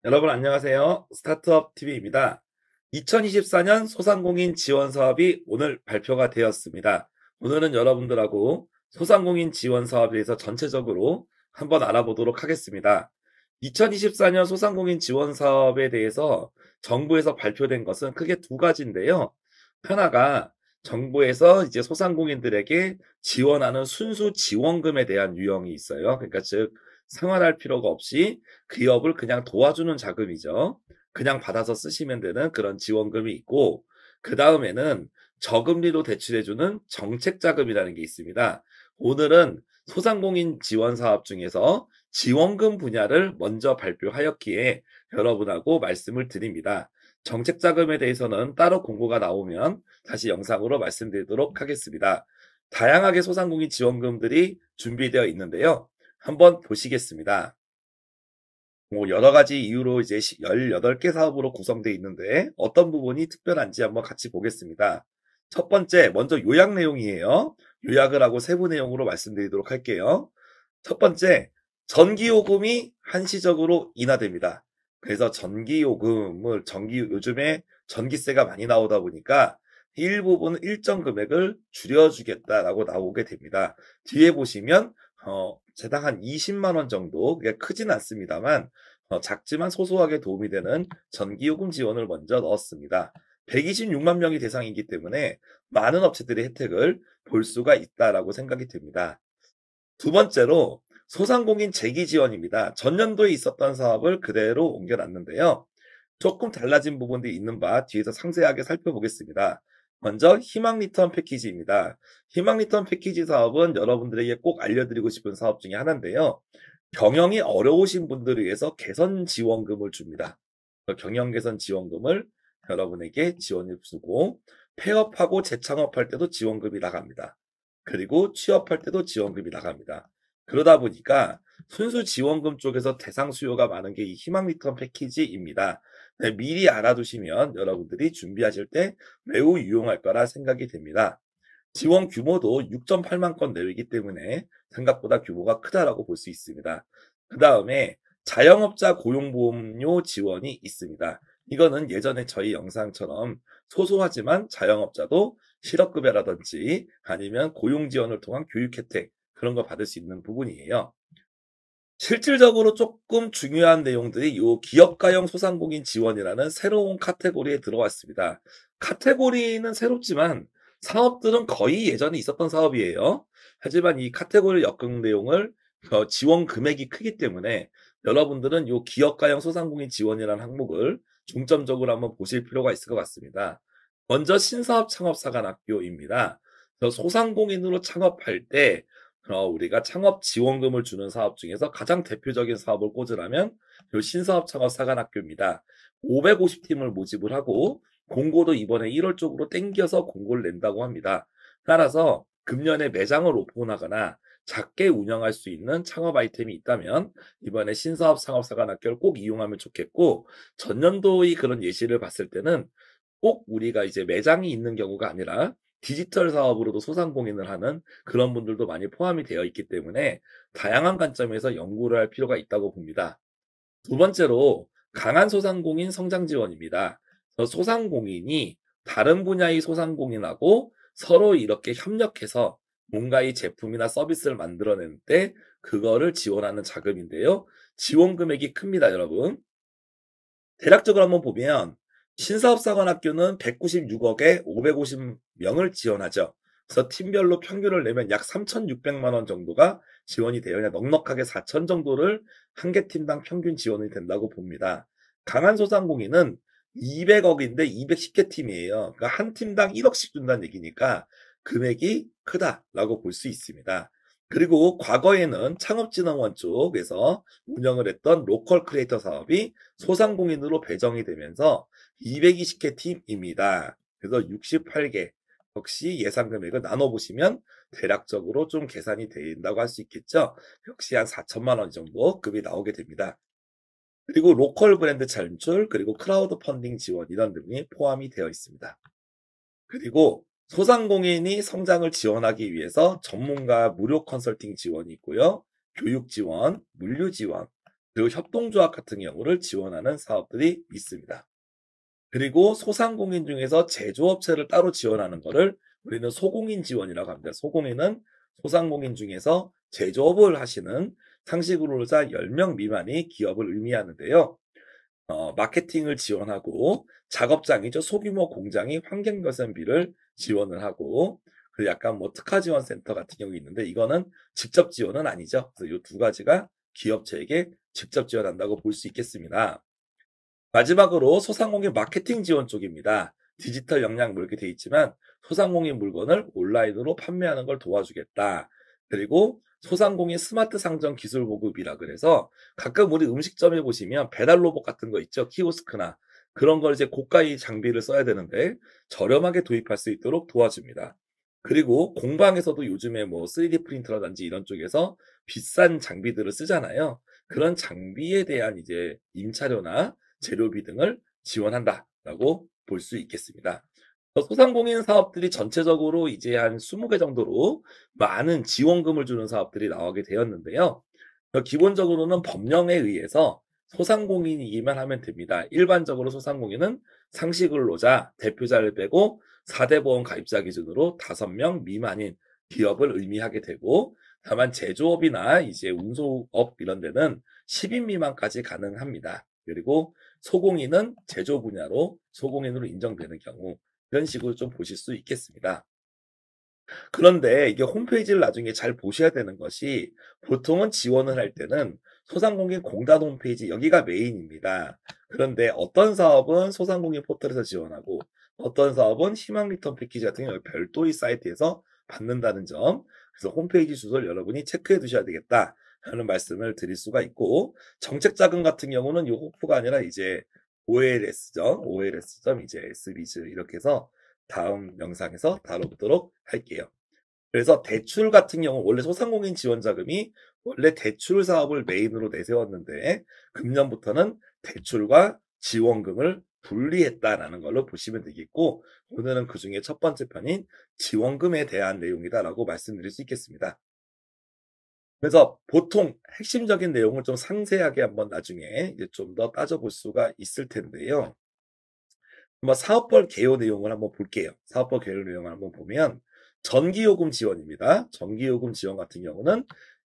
여러분 안녕하세요. 스타트업 TV입니다. 2024년 소상공인 지원 사업이 오늘 발표가 되었습니다. 오늘은 여러분들하고 소상공인 지원 사업에 대해서 전체적으로 한번 알아보도록 하겠습니다. 2024년 소상공인 지원 사업에 대해서 정부에서 발표된 것은 크게 두 가지인데요. 하나가 정부에서 이제 소상공인들에게 지원하는 순수 지원금에 대한 유형이 있어요. 그러니까 즉 생활할 필요가 없이 기업을 그냥 도와주는 자금이죠. 그냥 받아서 쓰시면 되는 그런 지원금이 있고, 그 다음에는 저금리로 대출해주는 정책자금이라는 게 있습니다. 오늘은 소상공인 지원 사업 중에서 지원금 분야를 먼저 발표하였기에 여러분하고 말씀을 드립니다. 정책자금에 대해서는 따로 공고가 나오면 다시 영상으로 말씀드리도록 하겠습니다. 다양하게 소상공인 지원금들이 준비되어 있는데요. 한번 보시겠습니다. 여러 가지 이유로 이제 18개 사업으로 구성되어 있는데 어떤 부분이 특별한지 한번 같이 보겠습니다. 첫 번째, 먼저 요약 내용이에요. 요약을 하고 세부 내용으로 말씀드리도록 할게요. 첫 번째, 전기요금이 한시적으로 인하됩니다. 그래서 요즘에 전기세가 많이 나오다 보니까 일부분 일정 금액을 줄여주겠다라고 나오게 됩니다. 뒤에 보시면 제당 한 20만 원 정도, 그게 크진 않습니다만 작지만 소소하게 도움이 되는 전기요금 지원을 먼저 넣었습니다. 126만 명이 대상이기 때문에 많은 업체들의 혜택을 볼 수가 있다라고 생각이 됩니다. 두 번째로 소상공인 재기 지원입니다. 전년도에 있었던 사업을 그대로 옮겨놨는데요. 조금 달라진 부분들이 있는 바 뒤에서 상세하게 살펴보겠습니다. 먼저 희망 리턴 패키지입니다. 희망 리턴 패키지 사업은 여러분들에게 꼭 알려드리고 싶은 사업 중에 하나인데요. 경영이 어려우신 분들을 위해서 개선 지원금을 줍니다. 경영 개선 지원금을 여러분에게 지원을 주고 폐업하고 재창업할 때도 지원금이 나갑니다. 그리고 취업할 때도 지원금이 나갑니다. 그러다 보니까 순수 지원금 쪽에서 대상 수요가 많은 게 이 희망 리턴 패키지입니다. 네, 미리 알아두시면 여러분들이 준비하실 때 매우 유용할 거라 생각이 됩니다. 지원 규모도 6.8만 건 내외이기 때문에 생각보다 규모가 크다라고 볼 수 있습니다. 그 다음에 자영업자 고용보험료 지원이 있습니다. 이거는 예전에 저희 영상처럼 소소하지만 자영업자도 실업급여라든지 아니면 고용지원을 통한 교육 혜택, 그런 거 받을 수 있는 부분이에요. 실질적으로 조금 중요한 내용들이 이 기업가형 소상공인 지원이라는 새로운 카테고리에 들어왔습니다. 카테고리는 새롭지만 사업들은 거의 예전에 있었던 사업이에요. 하지만 이 카테고리 엮은 내용을 지원 금액이 크기 때문에 여러분들은 이 기업가형 소상공인 지원이라는 항목을 중점적으로 한번 보실 필요가 있을 것 같습니다. 먼저 신사업 창업사관학교입니다. 소상공인으로 창업할 때 우리가 창업 지원금을 주는 사업 중에서 가장 대표적인 사업을 꽂으라면 이 신사업 창업 사관학교입니다. 550팀을 모집을 하고 공고도 이번에 1월 쪽으로 땡겨서 공고를 낸다고 합니다. 따라서 금년에 매장을 오픈하거나 작게 운영할 수 있는 창업 아이템이 있다면 이번에 신사업 창업 사관학교를 꼭 이용하면 좋겠고, 전년도의 그런 예시를 봤을 때는 꼭 우리가 이제 매장이 있는 경우가 아니라 디지털 사업으로도 소상공인을 하는 그런 분들도 많이 포함이 되어 있기 때문에 다양한 관점에서 연구를 할 필요가 있다고 봅니다. 두 번째로 강한 소상공인 성장 지원입니다. 소상공인이 다른 분야의 소상공인하고 서로 이렇게 협력해서 뭔가 이 제품이나 서비스를 만들어낼 때 그거를 지원하는 자금인데요. 지원 금액이 큽니다, 여러분. 대략적으로 한번 보면 신사업사관학교는 196억에 550명을 지원하죠. 그래서 팀별로 평균을 내면 약 3,600만 원 정도가 지원이 돼요. 그냥 넉넉하게 4천 정도를 한 개 팀당 평균 지원이 된다고 봅니다. 강한 소상공인은 200억인데 210개 팀이에요. 그러니까 한 팀당 1억씩 준다는 얘기니까 금액이 크다라고 볼 수 있습니다. 그리고 과거에는 창업진흥원 쪽에서 운영을 했던 로컬 크리에이터 사업이 소상공인으로 배정이 되면서 220개 팀입니다. 그래서 68개. 역시 예상 금액을 나눠보시면 대략적으로 좀 계산이 된다고 할 수 있겠죠. 역시 한 4천만 원 정도 급이 나오게 됩니다. 그리고 로컬 브랜드 창출, 그리고 크라우드 펀딩 지원 이런 등이 포함이 되어 있습니다. 그리고 소상공인이 성장을 지원하기 위해서 전문가 무료 컨설팅 지원이 있고요. 교육 지원, 물류 지원, 그리고 협동조합 같은 경우를 지원하는 사업들이 있습니다. 그리고 소상공인 중에서 제조업체를 따로 지원하는 거를 우리는 소공인 지원이라고 합니다. 소공인은 소상공인 중에서 제조업을 하시는 상시근로자 10명 미만의 기업을 의미하는데요. 마케팅을 지원하고 작업장이죠. 소규모 공장이 환경개선비를 지원을 하고 그리고 약간 뭐 특화지원센터 같은 경우 있는데 이거는 직접 지원은 아니죠. 그래서 이 두 가지가 기업체에게 직접 지원한다고 볼 수 있겠습니다. 마지막으로 소상공인 마케팅 지원 쪽입니다. 디지털 역량 뭐 이렇게 돼 있지만 소상공인 물건을 온라인으로 판매하는 걸 도와주겠다. 그리고 소상공인 스마트 상점 기술 보급이라 그래서 가끔 우리 음식점에 보시면 배달 로봇 같은 거 있죠. 키오스크나 그런 걸 이제 고가의 장비를 써야 되는데 저렴하게 도입할 수 있도록 도와줍니다. 그리고 공방에서도 요즘에 뭐 3D 프린터라든지 이런 쪽에서 비싼 장비들을 쓰잖아요. 그런 장비에 대한 이제 임차료나 재료비 등을 지원한다라고 볼 수 있겠습니다. 소상공인 사업들이 전체적으로 이제 한 20개 정도로 많은 지원금을 주는 사업들이 나오게 되었는데요. 기본적으로는 법령에 의해서 소상공인이기만 하면 됩니다. 일반적으로 소상공인은 상시근로자, 대표자를 빼고 4대 보험 가입자 기준으로 5명 미만인 기업을 의미하게 되고 다만 제조업이나 이제 운송업 이런 데는 10인 미만까지 가능합니다. 그리고 소공인은 제조 분야로 소공인으로 인정되는 경우 이런 식으로 좀 보실 수 있겠습니다. 그런데 이게 홈페이지를 나중에 잘 보셔야 되는 것이 보통은 지원을 할 때는 소상공인 공단 홈페이지 여기가 메인입니다. 그런데 어떤 사업은 소상공인 포털에서 지원하고 어떤 사업은 희망 리턴 패키지 같은 경우 별도의 사이트에서 받는다는 점 그래서 홈페이지 주소를 여러분이 체크해 두셔야 되겠다 하는 말씀을 드릴 수가 있고 정책 자금 같은 경우는 이 호프가 아니라 이제 OLS.OLS. 이제 SB즈 이렇게 해서 다음 영상에서 다뤄보도록 할게요. 그래서 대출 같은 경우 원래 소상공인 지원 자금이 원래 대출 사업을 메인으로 내세웠는데 금년부터는 대출과 지원금을 분리했다라는 걸로 보시면 되겠고 오늘은 그 중에 첫 번째 편인 지원금에 대한 내용이다라고 말씀드릴 수 있겠습니다. 그래서 보통 핵심적인 내용을 좀 상세하게 한번 나중에 이제 좀 더 따져볼 수가 있을 텐데요. 한번 사업벌 개요 내용을 한번 볼게요. 사업벌 개요 내용을 한번 보면 전기요금 지원입니다. 전기요금 지원 같은 경우는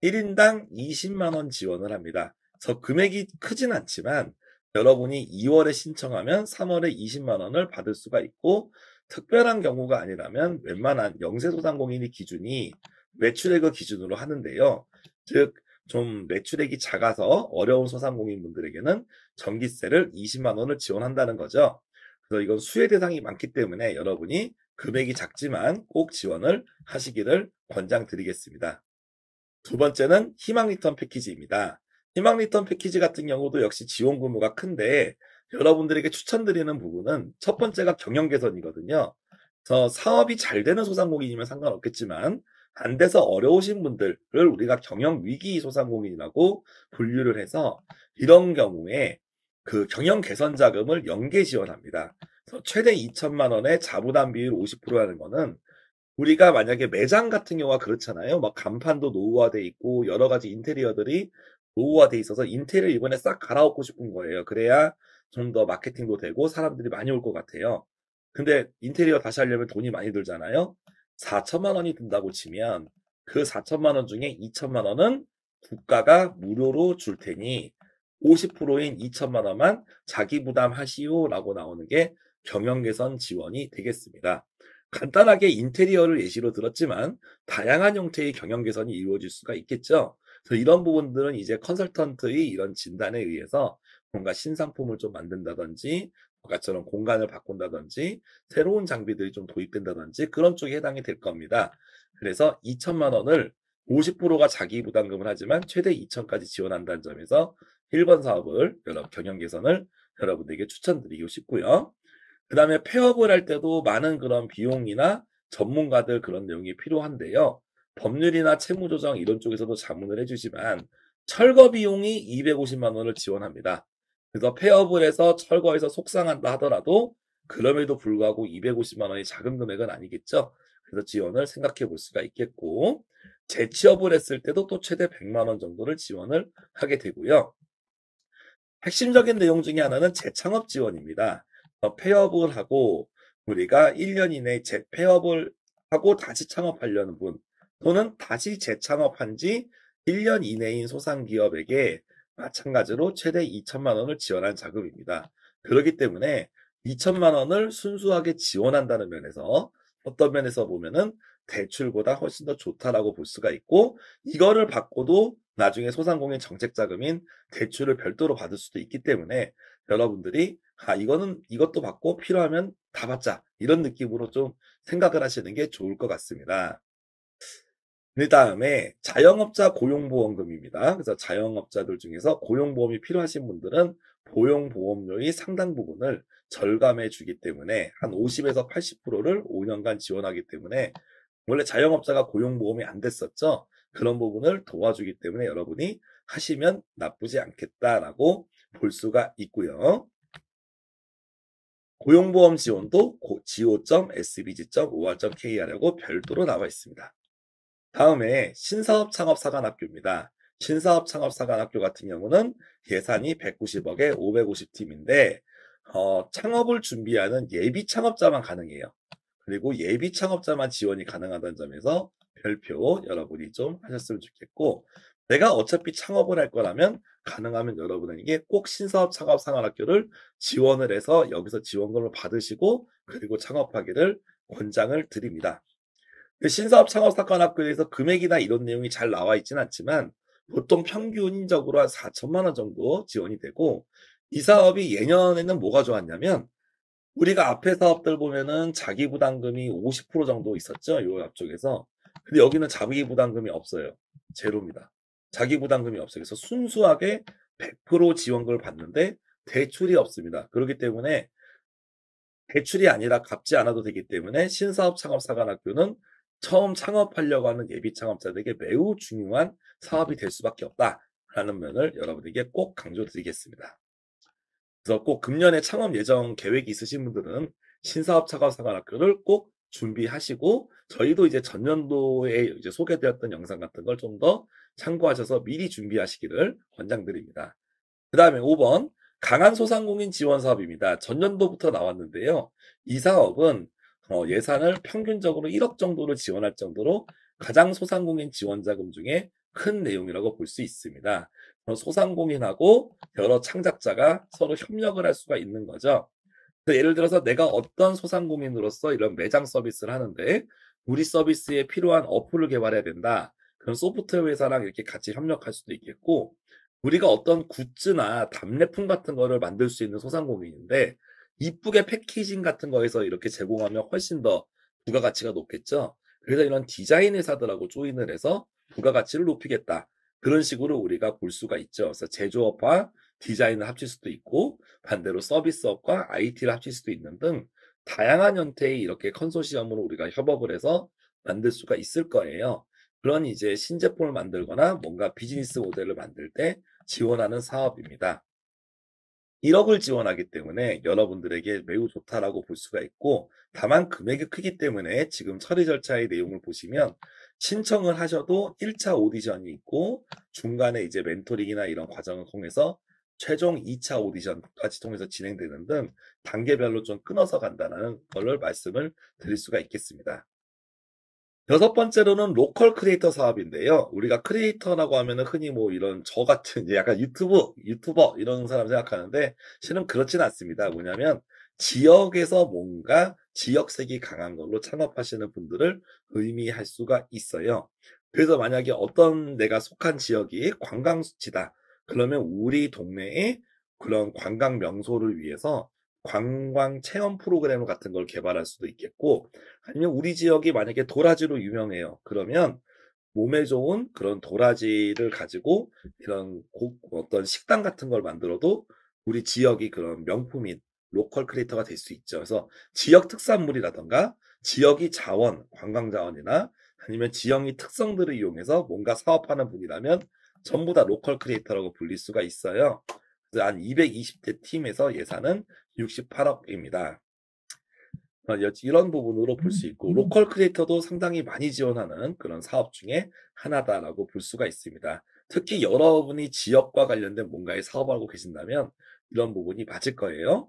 1인당 20만 원 지원을 합니다. 그래서 금액이 크진 않지만 여러분이 2월에 신청하면 3월에 20만 원을 받을 수가 있고 특별한 경우가 아니라면 웬만한 영세소상공인이 기준이 매출액을 기준으로 하는데요. 즉 좀 매출액이 작아서 어려운 소상공인 분들에게는 전기세를 20만 원을 지원한다는 거죠. 그래서 이건 수혜 대상이 많기 때문에 여러분이 금액이 작지만 꼭 지원을 하시기를 권장드리겠습니다. 두 번째는 희망 리턴 패키지입니다. 희망 리턴 패키지 같은 경우도 역시 지원 규모가 큰데 여러분들에게 추천드리는 부분은 첫 번째가 경영 개선이거든요. 그래서 사업이 잘 되는 소상공인이면 상관없겠지만 안 돼서 어려우신 분들을 우리가 경영 위기 소상공인이라고 분류를 해서 이런 경우에 그 경영 개선 자금을 연계 지원합니다. 그래서 최대 2천만 원의 자부담 비율 50%라는 거는 우리가 만약에 매장 같은 경우가 그렇잖아요. 막 간판도 노후화돼 있고 여러 가지 인테리어들이 노후화돼 있어서 인테리어 이번에 싹 갈아엎고 싶은 거예요. 그래야 좀 더 마케팅도 되고 사람들이 많이 올 것 같아요. 근데 인테리어 다시 하려면 돈이 많이 들잖아요. 4천만 원이 든다고 치면 그 4천만 원 중에 2천만 원은 국가가 무료로 줄 테니 50%인 2천만 원만 자기 부담하시오라고 나오는 게 경영 개선 지원이 되겠습니다. 간단하게 인테리어를 예시로 들었지만 다양한 형태의 경영 개선이 이루어질 수가 있겠죠. 그래서 이런 부분들은 이제 컨설턴트의 이런 진단에 의해서 뭔가 신상품을 좀 만든다든지 아까처럼 공간을 바꾼다든지 새로운 장비들이 좀 도입된다든지 그런 쪽에 해당이 될 겁니다. 그래서 2천만 원을 50%가 자기 부담금을 하지만 최대 2천까지 지원한다는 점에서 1번 사업을 경영 개선을 여러분들에게 추천드리고 싶고요. 그 다음에 폐업을 할 때도 많은 그런 비용이나 전문가들 그런 내용이 필요한데요. 법률이나 채무조정 이런 쪽에서도 자문을 해주지만 철거 비용이 250만 원을 지원합니다. 그래서 폐업을 해서 철거해서 속상한다 하더라도 그럼에도 불구하고 250만 원이 작은 금액은 아니겠죠. 그래서 지원을 생각해 볼 수가 있겠고 재취업을 했을 때도 또 최대 100만 원 정도를 지원을 하게 되고요. 핵심적인 내용 중에 하나는 재창업 지원입니다. 폐업을 하고 우리가 1년 이내에 폐업을 하고 다시 창업하려는 분 또는 다시 재창업한 지 1년 이내인 소상기업에게 마찬가지로 최대 2천만 원을 지원한 자금입니다. 그렇기 때문에 2천만 원을 순수하게 지원한다는 면에서 어떤 면에서 보면은 대출보다 훨씬 더 좋다라고 볼 수가 있고 이거를 받고도 나중에 소상공인 정책자금인 대출을 별도로 받을 수도 있기 때문에 여러분들이 이것도 받고 필요하면 다 받자 이런 느낌으로 좀 생각을 하시는 게 좋을 것 같습니다. 그 다음에 자영업자 고용보험금입니다. 그래서 자영업자들 중에서 고용보험이 필요하신 분들은 고용보험료의 상당 부분을 절감해 주기 때문에 한 50에서 80%를 5년간 지원하기 때문에 원래 자영업자가 고용보험이 안 됐었죠. 그런 부분을 도와주기 때문에 여러분이 하시면 나쁘지 않겠다라고 볼 수가 있고요. 고용보험 지원도 go.sbg.or.kr이라고 별도로 나와 있습니다. 다음에 신사업창업사관학교입니다. 신사업창업사관학교 같은 경우는 예산이 190억에 550팀인데 창업을 준비하는 예비 창업자만 가능해요. 그리고 예비 창업자만 지원이 가능하다는 점에서 별표 여러분이 좀 하셨으면 좋겠고 내가 어차피 창업을 할 거라면 가능하면 여러분에게 꼭 신사업창업사관학교를 지원을 해서 여기서 지원금을 받으시고 그리고 창업하기를 권장을 드립니다. 신사업창업사관학교에서 금액이나 이런 내용이 잘 나와 있지는 않지만 보통 평균적으로 한 4천만 원 정도 지원이 되고 이 사업이 예년에는 뭐가 좋았냐면 우리가 앞에 사업들 보면은 자기부담금이 50% 정도 있었죠. 요 앞쪽에서. 근데 여기는 자기부담금이 없어요. 제로입니다. 자기부담금이 없어요. 그래서 순수하게 100% 지원금을 받는데 대출이 없습니다. 그렇기 때문에 대출이 아니라 갚지 않아도 되기 때문에 신사업창업사관학교는 처음 창업하려고 하는 예비 창업자들에게 매우 중요한 사업이 될 수밖에 없다라는 면을 여러분에게 꼭 강조드리겠습니다. 그래서 꼭 금년에 창업 예정 계획이 있으신 분들은 신사업창업사관학교를 꼭 준비하시고 저희도 이제 전년도에 이제 소개되었던 영상 같은 걸 좀 더 참고하셔서 미리 준비하시기를 권장드립니다. 그 다음에 5번 강한 소상공인 지원 사업입니다. 전년도부터 나왔는데요. 이 사업은 예산을 평균적으로 1억 정도로 지원할 정도로 가장 소상공인 지원자금 중에 큰 내용이라고 볼 수 있습니다. 소상공인하고 여러 창작자가 서로 협력을 할 수가 있는 거죠. 예를 들어서 내가 어떤 소상공인으로서 이런 매장 서비스를 하는데 우리 서비스에 필요한 어플을 개발해야 된다. 그런 소프트웨어 회사랑 이렇게 같이 협력할 수도 있겠고 우리가 어떤 굿즈나 답례품 같은 거를 만들 수 있는 소상공인인데 이쁘게 패키징 같은 거에서 이렇게 제공하면 훨씬 더 부가가치가 높겠죠. 그래서 이런 디자인 회사들하고 조인을 해서 부가가치를 높이겠다. 그런 식으로 우리가 볼 수가 있죠. 그래서 제조업과 디자인을 합칠 수도 있고 반대로 서비스업과 IT를 합칠 수도 있는 등 다양한 형태의 이렇게 컨소시엄으로 우리가 협업을 해서 만들 수가 있을 거예요. 그런 이제 신제품을 만들거나 뭔가 비즈니스 모델을 만들 때 지원하는 사업입니다. 1억을 지원하기 때문에 여러분들에게 매우 좋다라고 볼 수가 있고 다만 금액이 크기 때문에 지금 처리 절차의 내용을 보시면 신청을 하셔도 1차 오디션이 있고 중간에 이제 멘토링이나 이런 과정을 통해서 최종 2차 오디션까지 통해서 진행되는 등 단계별로 좀 끊어서 간다는 걸 말씀을 드릴 수가 있겠습니다. 여섯 번째로는 로컬 크리에이터 사업인데요. 우리가 크리에이터라고 하면은 흔히 뭐 이런 저 같은 이제 약간 유튜버 이런 사람 생각하는데 실은 그렇진 않습니다. 뭐냐면 지역에서 뭔가 지역색이 강한 걸로 창업하시는 분들을 의미할 수가 있어요. 그래서 만약에 어떤 내가 속한 지역이 관광지다. 그러면 우리 동네에 그런 관광 명소를 위해서 관광 체험 프로그램 같은 걸 개발할 수도 있겠고 아니면 우리 지역이 만약에 도라지로 유명해요. 그러면 몸에 좋은 그런 도라지를 가지고 이런 어떤 식당 같은 걸 만들어도 우리 지역이 그런 명품인 로컬 크리에이터가 될 수 있죠. 그래서 지역 특산물이라던가 지역이 자원, 관광 자원이나 아니면 지역의 특성들을 이용해서 뭔가 사업하는 분이라면 전부 다 로컬 크리에이터라고 불릴 수가 있어요. 그래서 한 220대 팀에서 예산은 68억입니다. 이런 부분으로 볼 수 있고 로컬 크리에이터도 상당히 많이 지원하는 그런 사업 중에 하나다라고 볼 수가 있습니다. 특히 여러분이 지역과 관련된 뭔가에 사업하고 계신다면 이런 부분이 맞을 거예요.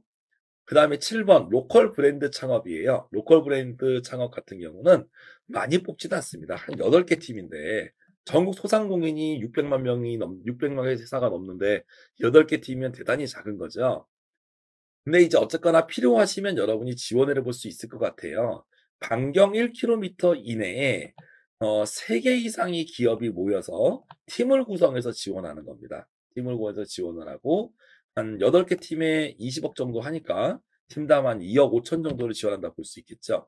그 다음에 7번 로컬 브랜드 창업이에요. 로컬 브랜드 창업 같은 경우는 많이 뽑지도 않습니다. 한 8개 팀인데 전국 소상공인이 600만 회사가 넘는데 8개 팀이면 대단히 작은 거죠. 근데 이제 어쨌거나 필요하시면 여러분이 지원을 해볼 수 있을 것 같아요. 반경 1km 이내에 3개 이상의 기업이 모여서 팀을 구성해서 지원하는 겁니다. 팀을 구해서 지원을 하고 한 8개 팀에 20억 정도 하니까 팀당 한 2억 5천 정도를 지원한다 볼 수 있겠죠.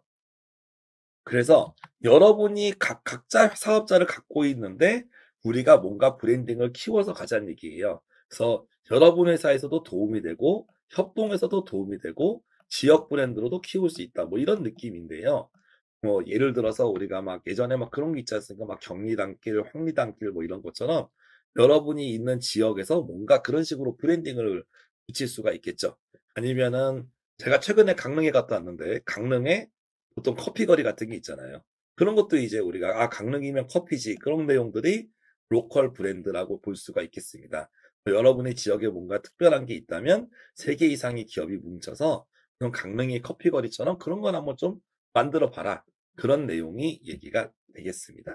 그래서 여러분이 각자 사업자를 갖고 있는데 우리가 뭔가 브랜딩을 키워서 가자는 얘기예요. 그래서 여러분 회사에서도 도움이 되고 협동에서도 도움이 되고 지역 브랜드로도 키울 수 있다. 뭐 이런 느낌인데요. 뭐 예를 들어서 우리가 막 예전에 막 그런 게 있지 않습니까? 막 경리단길, 황리단길 뭐 이런 것처럼 여러분이 있는 지역에서 뭔가 그런 식으로 브랜딩을 붙일 수가 있겠죠. 아니면은 제가 최근에 강릉에 갔다 왔는데 강릉에 보통 커피 거리 같은 게 있잖아요. 그런 것도 이제 우리가 강릉이면 커피지 그런 내용들이 로컬 브랜드라고 볼 수가 있겠습니다. 여러분의 지역에 뭔가 특별한 게 있다면 3개 이상의 기업이 뭉쳐서 그런 강릉의 커피 거리처럼 그런 건 한번 좀 만들어 봐라. 그런 내용이 얘기가 되겠습니다.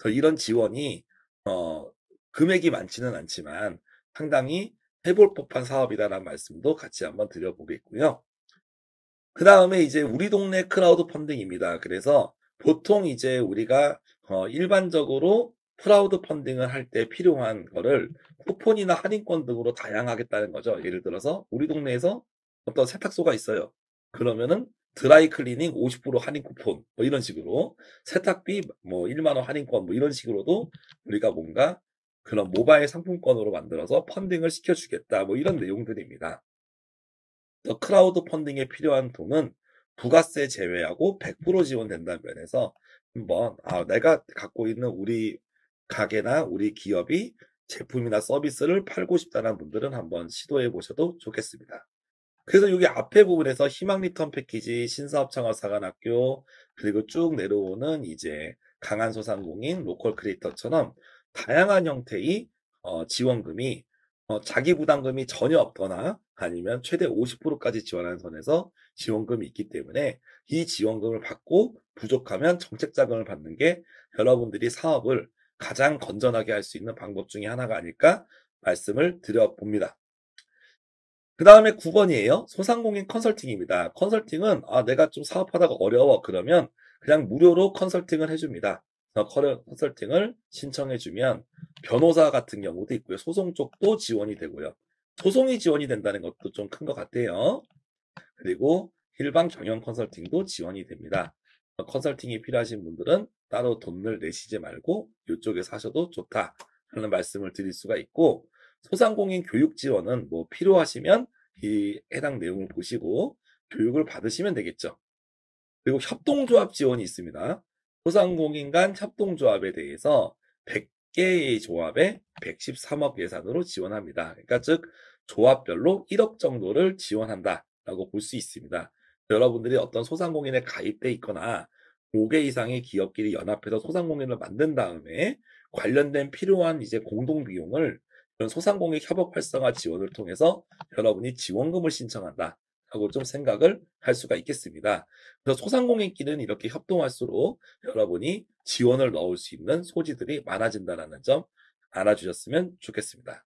이런 지원이 어, 금액이 많지는 않지만 상당히 해볼 법한 사업이다라는 말씀도 같이 한번 드려보겠고요. 그 다음에 이제 우리 동네 크라우드 펀딩입니다. 그래서 보통 이제 우리가 일반적으로 크라우드 펀딩을 할 때 필요한 거를 쿠폰이나 할인권 등으로 다양하겠다는 거죠. 예를 들어서 우리 동네에서 어떤 세탁소가 있어요. 그러면은 드라이 클리닝 50% 할인 쿠폰 뭐 이런 식으로 세탁비 뭐 1만 원 할인권 뭐 이런 식으로도 우리가 뭔가 그런 모바일 상품권으로 만들어서 펀딩을 시켜주겠다 뭐 이런 내용들입니다. 크라우드 펀딩에 필요한 돈은 부가세 제외하고 100% 지원된다는 면에서 한번 내가 갖고 있는 우리 가게나 우리 기업이 제품이나 서비스를 팔고 싶다는 분들은 한번 시도해 보셔도 좋겠습니다. 그래서 여기 앞에 부분에서 희망 리턴 패키지, 신사업 창업 사관학교, 그리고 쭉 내려오는 이제 강한소상공인, 로컬 크리에이터처럼 다양한 형태의 지원금이 자기 부담금이 전혀 없거나 아니면 최대 50%까지 지원하는 선에서 지원금이 있기 때문에 이 지원금을 받고 부족하면 정책 자금을 받는 게 여러분들이 사업을 가장 건전하게 할 수 있는 방법 중에 하나가 아닐까 말씀을 드려봅니다. 그 다음에 9번이에요. 소상공인 컨설팅입니다. 컨설팅은 내가 좀 사업하다가 어려워 그러면 그냥 무료로 컨설팅을 해줍니다. 컨설팅을 신청해주면 변호사 같은 경우도 있고요. 소송 쪽도 지원이 되고요. 소송이 지원이 된다는 것도 좀 큰 것 같아요. 그리고 일반 경영 컨설팅도 지원이 됩니다. 컨설팅이 필요하신 분들은 따로 돈을 내시지 말고 이쪽에서 하셔도 좋다 하는 말씀을 드릴 수가 있고, 소상공인 교육 지원은 뭐 필요하시면 이 해당 내용을 보시고 교육을 받으시면 되겠죠. 그리고 협동조합 지원이 있습니다. 소상공인 간 협동조합에 대해서 100개의 조합에 113억 예산으로 지원합니다. 그러니까 즉 조합별로 1억 정도를 지원한다라고 볼 수 있습니다. 여러분들이 어떤 소상공인에 가입돼 있거나 5개 이상의 기업끼리 연합해서 소상공인을 만든 다음에 관련된 필요한 이제 공동 비용을 이런 소상공인 협업 활성화 지원을 통해서 여러분이 지원금을 신청한다 하고 좀 생각을 할 수가 있겠습니다. 그래서 소상공인끼리는 이렇게 협동할수록 여러분이 지원을 넣을 수 있는 소지들이 많아진다는 점 알아주셨으면 좋겠습니다.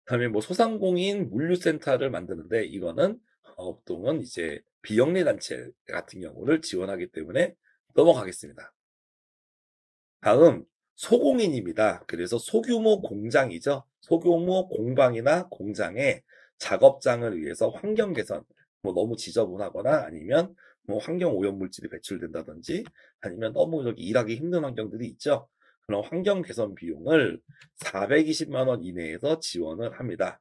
다음에 뭐 소상공인 물류센터를 만드는데 이거는 보통은 이제 비영리 단체 같은 경우를 지원하기 때문에 넘어가겠습니다. 다음 소공인입니다. 그래서 소규모 공장이죠. 소규모 공방이나 공장에 작업장을 위해서 환경 개선, 뭐 너무 지저분하거나 아니면 뭐 환경 오염 물질이 배출된다든지 아니면 너무 여기 일하기 힘든 환경들이 있죠. 그런 환경 개선 비용을 420만 원 이내에서 지원을 합니다.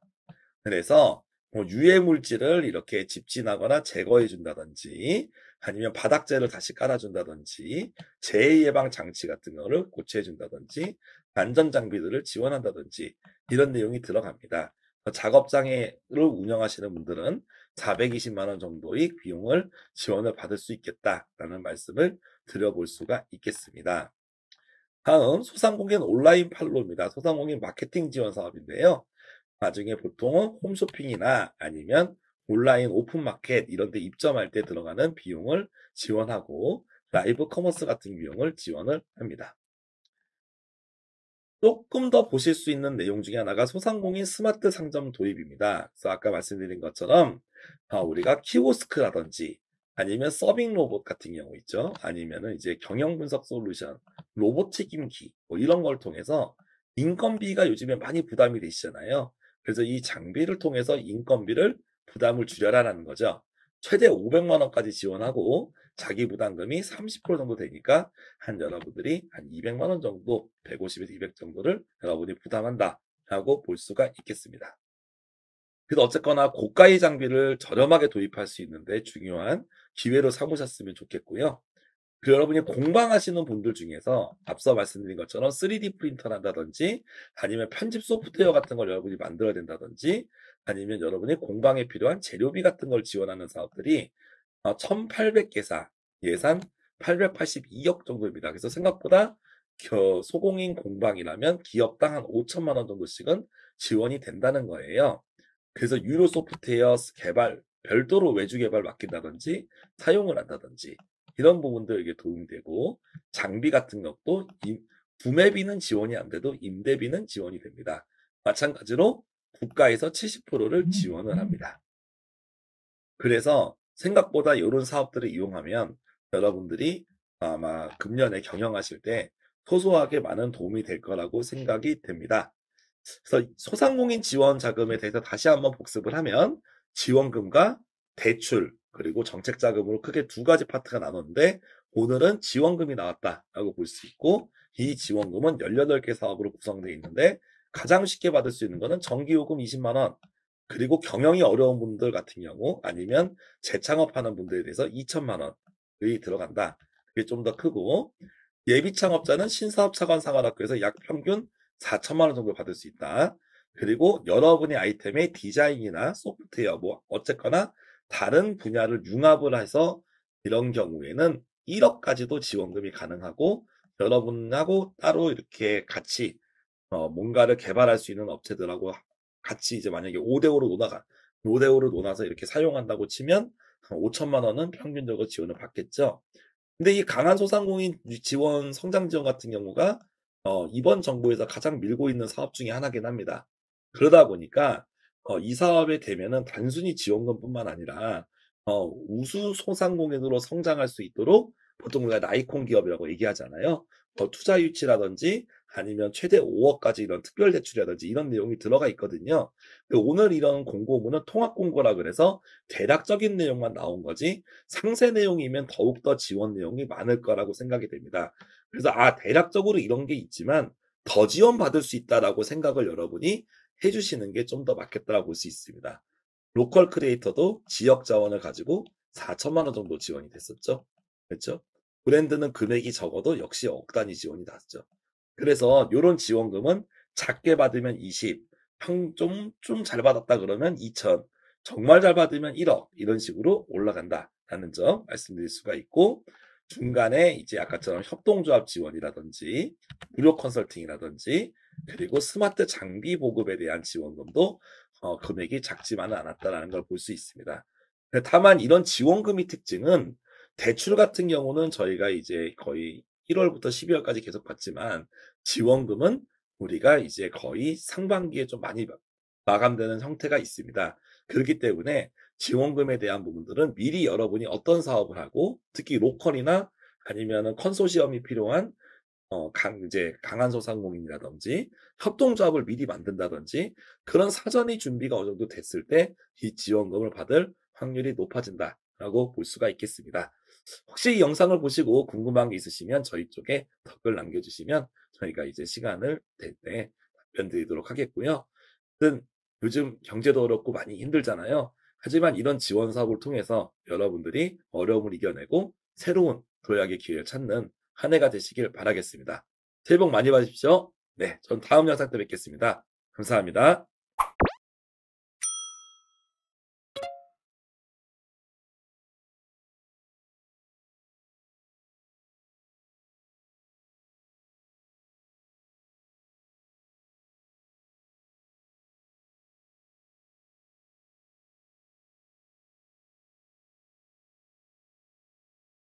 그래서 뭐 유해 물질을 이렇게 집진하거나 제거해 준다든지 아니면 바닥재를 다시 깔아준다든지 재해 예방 장치 같은 거를 고치해 준다든지 안전 장비들을 지원한다든지 이런 내용이 들어갑니다. 작업장을 운영하시는 분들은 420만 원 정도의 비용을 지원을 받을 수 있겠다라는 말씀을 드려볼 수가 있겠습니다. 다음 소상공인 온라인 판로입니다. 소상공인 마케팅 지원 사업인데요. 나중에 보통은 홈쇼핑이나 아니면 온라인 오픈마켓 이런 데 입점할 때 들어가는 비용을 지원하고 라이브 커머스 같은 비용을 지원을 합니다. 조금 더 보실 수 있는 내용 중에 하나가 소상공인 스마트 상점 도입입니다. 그래서 아까 말씀드린 것처럼 우리가 키오스크라든지 아니면 서빙 로봇 같은 경우 있죠. 아니면은 이제 경영 분석 솔루션, 로봇 책임기 뭐 이런 걸 통해서 인건비가 요즘에 많이 부담이 되시잖아요. 그래서 이 장비를 통해서 인건비를 부담을 줄여라라는 거죠. 최대 500만 원까지 지원하고 자기 부담금이 30% 정도 되니까 한 여러분들이 한 200만 원 정도, 150에서 200 정도를 여러분이 부담한다라고 볼 수가 있겠습니다. 그래서 어쨌거나 고가의 장비를 저렴하게 도입할 수 있는데 중요한 기회로 삼으셨으면 좋겠고요. 그 여러분이 공방하시는 분들 중에서 앞서 말씀드린 것처럼 3D 프린터를 한다든지 아니면 편집 소프트웨어 같은 걸 여러분이 만들어야 된다든지 아니면 여러분이 공방에 필요한 재료비 같은 걸 지원하는 사업들이 1800개사 예산 882억 정도입니다. 그래서 생각보다 소공인 공방이라면 기업당 한 5천만 원 정도씩은 지원이 된다는 거예요. 그래서 유료 소프트웨어 개발, 별도로 외주 개발 맡긴다든지 사용을 한다든지 이런 부분도 이게 도움이 되고 장비 같은 것도 구매비는 지원이 안 돼도 임대비는 지원이 됩니다. 마찬가지로 국가에서 70%를 지원을 합니다. 그래서 생각보다 이런 사업들을 이용하면 여러분들이 아마 금년에 경영하실 때 소소하게 많은 도움이 될 거라고 생각이 됩니다. 그래서 소상공인 지원 자금에 대해서 다시 한번 복습을 하면 지원금과 대출 그리고 정책 자금으로 크게 두 가지 파트가 나눴는데 오늘은 지원금이 나왔다라고 볼 수 있고 이 지원금은 18개 사업으로 구성되어 있는데 가장 쉽게 받을 수 있는 것은 전기요금 20만 원 그리고 경영이 어려운 분들 같은 경우 아니면 재창업하는 분들에 대해서 2천만 원이 들어간다. 그게 좀 더 크고 예비 창업자는 신사업 차관 상환학교에서 약 평균 4천만 원 정도 받을 수 있다. 그리고 여러분의 아이템의 디자인이나 소프트웨어 뭐 어쨌거나 다른 분야를 융합을 해서 이런 경우에는 1억까지도 지원금이 가능하고 여러분하고 따로 이렇게 같이 뭔가를 개발할 수 있는 업체들하고 같이 이제 만약에 5대5로 논아서 이렇게 사용한다고 치면 한 5천만 원은 평균적으로 지원을 받겠죠. 근데 이 강한 소상공인 지원, 성장 지원 같은 경우가 이번 정부에서 가장 밀고 있는 사업 중에 하나긴 합니다. 그러다 보니까 이 사업에 되면은 단순히 지원금뿐만 아니라 우수 소상공인으로 성장할 수 있도록 보통 우리가 나이콘 기업이라고 얘기하잖아요. 투자 유치라든지 아니면 최대 5억까지 이런 특별 대출이라든지 이런 내용이 들어가 있거든요. 오늘 이런 공고문은 통합 공고라 그래서 대략적인 내용만 나온 거지 상세 내용이면 더욱더 지원 내용이 많을 거라고 생각이 됩니다. 그래서 대략적으로 이런 게 있지만 더 지원받을 수 있다라고 생각을 여러분이 해주시는 게 좀 더 맞겠다라고 볼 수 있습니다. 로컬 크리에이터도 지역 자원을 가지고 4천만 원 정도 지원이 됐었죠. 그렇죠? 브랜드는 금액이 적어도 역시 억 단위 지원이 났죠. 그래서 이런 지원금은 작게 받으면 20, 좀 잘 받았다 그러면 2천, 정말 잘 받으면 1억 이런 식으로 올라간다라는 점 말씀드릴 수가 있고 중간에 이제 아까처럼 협동조합 지원이라든지 무료 컨설팅이라든지 그리고 스마트 장비 보급에 대한 지원금도 금액이 작지만은 않았다라는 걸 볼 수 있습니다. 다만 이런 지원금의 특징은 대출 같은 경우는 저희가 이제 거의 1월부터 12월까지 계속 받지만 지원금은 우리가 이제 거의 상반기에 좀 많이 마감되는 형태가 있습니다. 그렇기 때문에 지원금에 대한 부분들은 미리 여러분이 어떤 사업을 하고 특히 로컬이나 아니면은 컨소시엄이 필요한 이제 강한 소상공인이라든지 협동조합을 미리 만든다든지 그런 사전의 준비가 어느 정도 됐을 때 이 지원금을 받을 확률이 높아진다라고 볼 수가 있겠습니다. 혹시 이 영상을 보시고 궁금한 게 있으시면 저희 쪽에 댓글 남겨주시면 저희가 이제 시간을 될 때 답변 드리도록 하겠고요. 요즘 경제도 어렵고 많이 힘들잖아요. 하지만 이런 지원 사업을 통해서 여러분들이 어려움을 이겨내고 새로운 도약의 기회를 찾는 한 해가 되시길 바라겠습니다. 새해 복 많이 받으십시오. 네, 전 다음 영상 때 뵙겠습니다. 감사합니다.